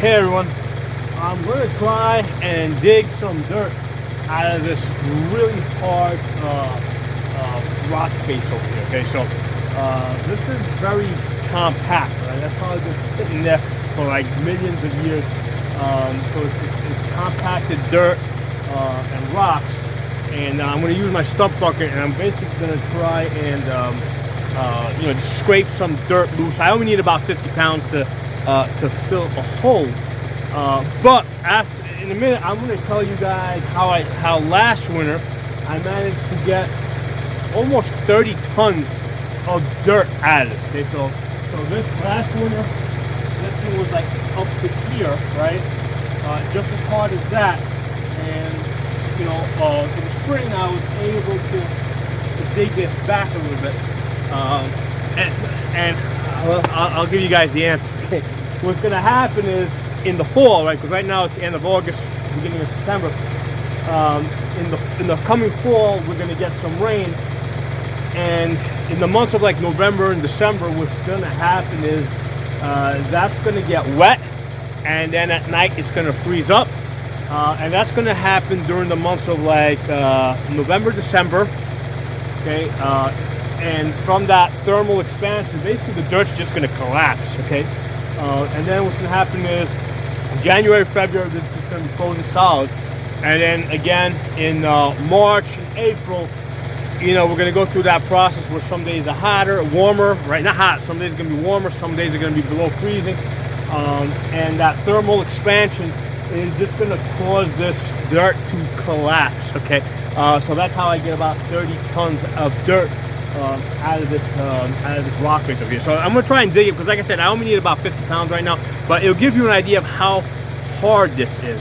Hey everyone, I'm going to try and dig some dirt out of this really hard rock face over here. Okay, so this is very compact, right? That's probably been sitting there for like millions of years. So it's compacted dirt and rocks, and I'm going to use my stump bucket, and I'm basically going to try and just scrape some dirt loose. I only need about 50 pounds to fill a hole. But in a minute, I'm going to tell you guys how last winter I managed to get almost 30 tons of dirt out of this. Okay, so this last winter, this thing was like up to here, right? Just as hard as that. And in the spring, I was able to dig this back a little bit. I'll give you guys the answer. Okay, what's going to happen is in the fall, right? Because right now it's the end of August, beginning of September. In the coming fall, we're going to get some rain, and in the months of like November and December, what's going to happen is that's going to get wet, and then at night it's going to freeze up, and that's going to happen during the months of like November, December. Okay, and from that thermal expansion, basically the dirt's just going to collapse. Okay, and then what's going to happen is January, February, this is going to be frozen solid, and then again in March and April, we're going to go through that process where some days are hotter, warmer, right? Not hot. Some days are going to be warmer. Some days are going to be below freezing, and that thermal expansion is just going to cause this dirt to collapse. Okay, so that's how I get about 30 tons of dirt out of this rock face over here. So I'm gonna try and dig it, because like I said, I only need about 50 pounds right now, but it'll give you an idea of how hard this is.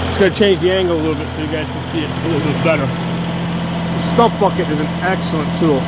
It's going to change the angle a little bit so you guys can see it a little bit better. The stump bucket is an excellent tool.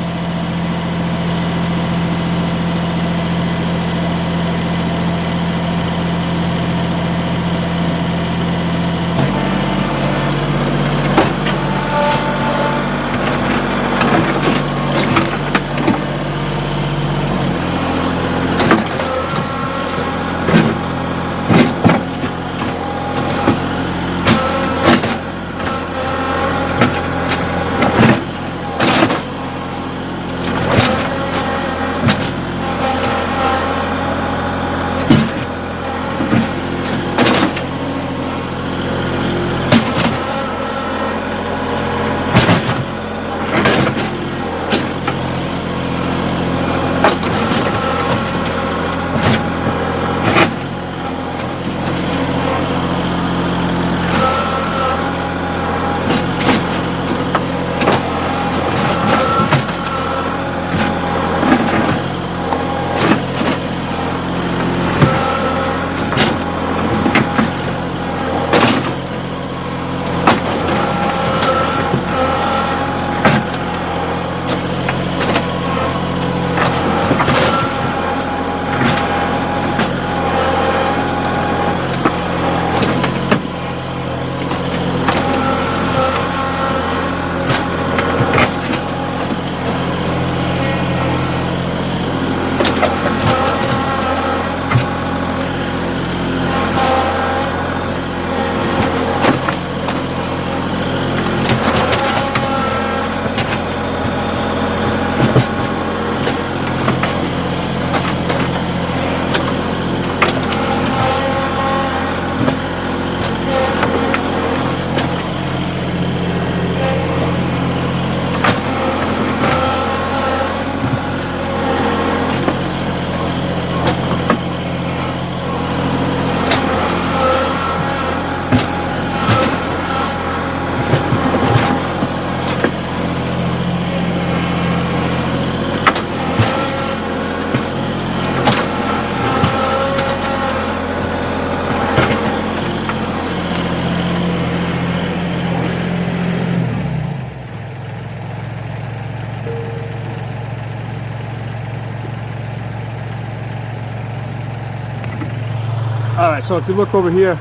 All right, so if you look over here,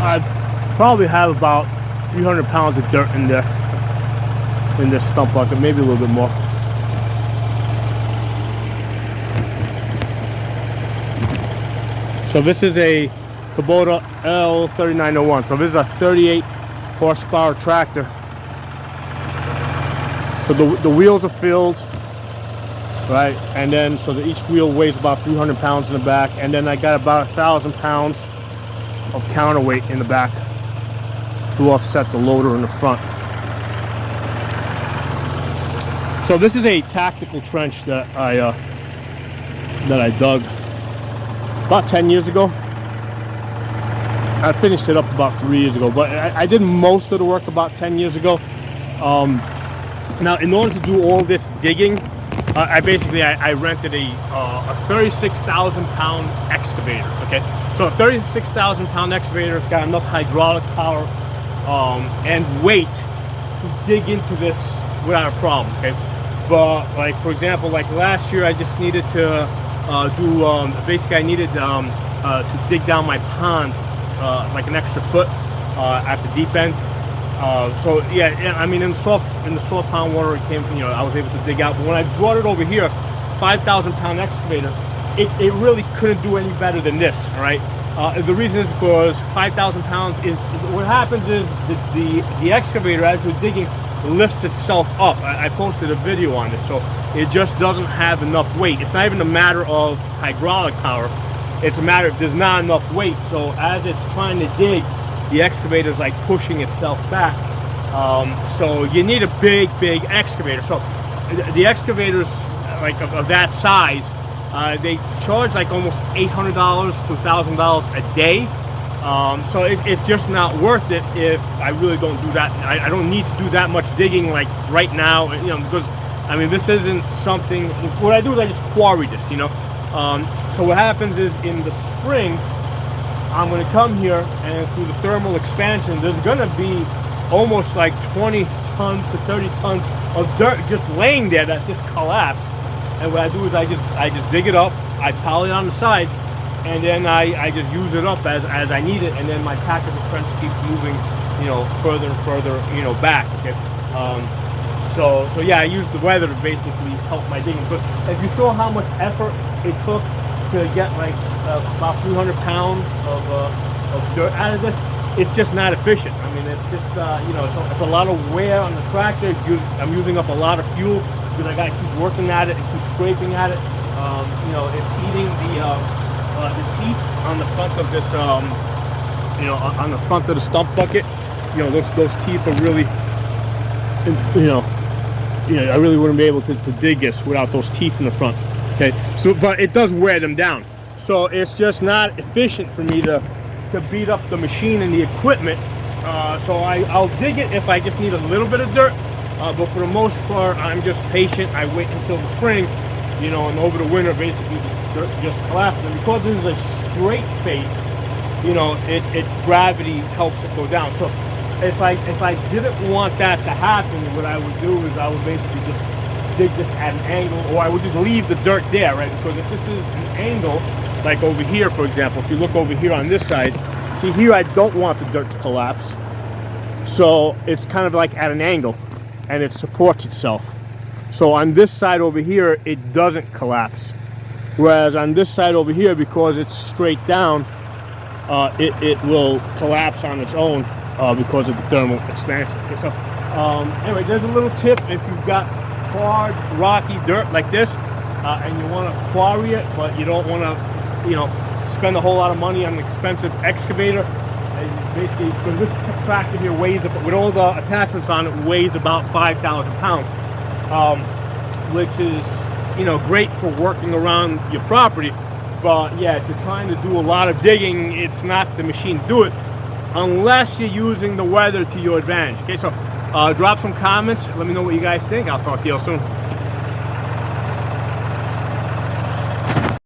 I probably have about 300 pounds of dirt in there, in this stump bucket, maybe a little bit more. So this is a Kubota L3901. So this is a 38 horsepower tractor. So the wheels are filled, right? And then so each wheel weighs about 300 pounds in the back, and then I got about 1,000 pounds of counterweight in the back to offset the loader in the front. So this is a tactical trench that I dug about 10 years ago. I finished it up about 3 years ago, but I did most of the work about 10 years ago. Now, in order to do all this digging, I rented a 36,000 pound excavator. Okay, so a 36,000 pound excavator got enough hydraulic power and weight to dig into this without a problem. Okay, but like for example, like last year, I just needed to I needed to dig down my pond like an extra foot at the deep end. So yeah, I mean in the soft pond water it came, I was able to dig out. But when I brought it over here, 5,000 pound excavator, it really couldn't do any better than this. All right. The reason is because 5,000 pounds is what happens is the excavator, as you're digging, lifts itself up. I posted a video on it, so it just doesn't have enough weight. It's not even a matter of hydraulic power. It's a matter of there's not enough weight. So as it's trying to dig, the excavator is like pushing itself back. So you need a big excavator. So the excavators like of that size, they charge like almost $800 to $1,000 a day. So it's just not worth it if I really don't do that. I don't need to do that much digging like right now, because I mean this isn't something. What I do is I just quarry this, So what happens is in the spring, I'm going to come here and through the thermal expansion, there's going to be almost like 20 tons to 30 tons of dirt just laying there that just collapsed. And what I do is I just dig it up, I pile it on the side, and then I just use it up as I need it, and then my tactical trench keeps moving, further and further, back. Okay. So yeah, I use the weather to basically help my digging. But if you saw how much effort it took to get like about 300 pounds of dirt out of this, it's just not efficient. I mean, it's just it's a lot of wear on the tractor. I'm using up a lot of fuel because I got to keep working at it and keep scraping at it. It's eating the teeth on the front of this, on the front of the stump bucket. Those teeth are really, I really wouldn't be able to dig this without those teeth in the front. Okay, so but it does wear them down. So it's just not efficient for me to beat up the machine and the equipment. So I'll dig it if I just need a little bit of dirt. But for the most part, I'm just patient. I wait until the spring, and over the winter, basically, the dirt just collapses. And because this is a straight face, gravity helps it go down. So if I didn't want that to happen, what I would do is I would basically just dig this at an angle, or I would just leave the dirt there, right? Because if this is an angle, like over here, for example, if you look over here on this side, see here, I don't want the dirt to collapse. So it's kind of like at an angle, and it supports itself. So on this side over here, it doesn't collapse. Whereas on this side over here, because it's straight down, it will collapse on its own because of the thermal expansion. Okay, so anyway, there's a little tip. If you've got hard, rocky dirt like this, and you want to quarry it, but you don't want to, spend a whole lot of money on an expensive excavator. And basically, because this tractor here weighs, with all the attachments on it, weighs about 5,000 pounds, which is, great for working around your property. But yeah, if you're trying to do a lot of digging, it's not the machine to do it, unless you're using the weather to your advantage. Okay, so drop some comments. Let me know what you guys think. I'll talk to you all soon.